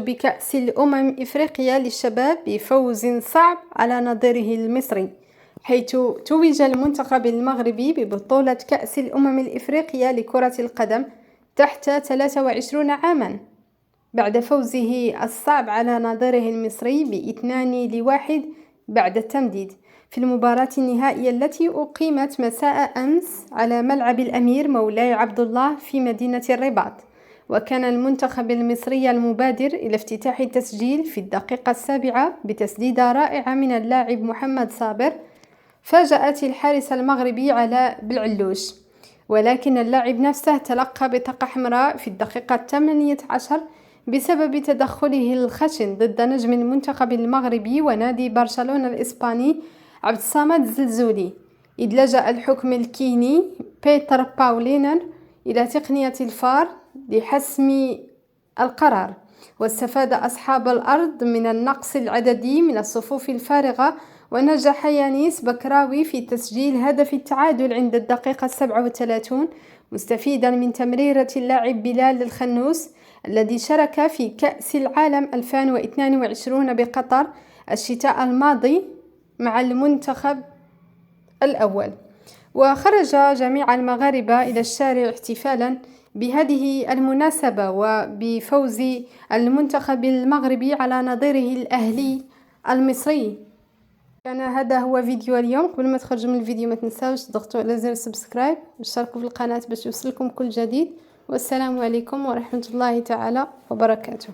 بكأس الأمم إفريقيا للشباب بفوز صعب على نظيره المصري، حيث توج المنتخب المغربي ببطولة كأس الأمم الإفريقية لكرة القدم تحت 23 عاما بعد فوزه الصعب على نظيره المصري ب2-1 بعد التمديد في المباراة النهائية التي أقيمت مساء أمس على ملعب الأمير مولاي عبد الله في مدينة الرباط. وكان المنتخب المصري المبادر إلى افتتاح التسجيل في الدقيقة 7 بتسديدة رائعة من اللاعب محمد صابر فاجأت الحارس المغربي علاء بالعلوش، ولكن اللاعب نفسه تلقى بطاقة حمراء في الدقيقة 18 بسبب تدخله الخشن ضد نجم المنتخب المغربي ونادي برشلونة الإسباني عبد الصمد الزلزولي، إذ لجأ الحكم الكيني بيتر باولينر إلى تقنية الفار لحسم القرار. واستفاد أصحاب الأرض من النقص العددي من الصفوف الفارغة، ونجح يانيس بكراوي في تسجيل هدف التعادل عند الدقيقة 37 مستفيدا من تمريرة اللاعب بلال الخنوس الذي شارك في كأس العالم 2022 بقطر الشتاء الماضي مع المنتخب الأول. وخرج جميع المغاربة إلى الشارع احتفالا بهذه المناسبة وبفوز المنتخب المغربي على نظيره الأهلي المصري. كان هذا هو فيديو اليوم. قبل ما تخرجوا من الفيديو ما تنساوش تضغطوا على زر سبسكرايب واشتركوا في القناة باش يوصلكم كل جديد. والسلام عليكم ورحمة الله تعالى وبركاته.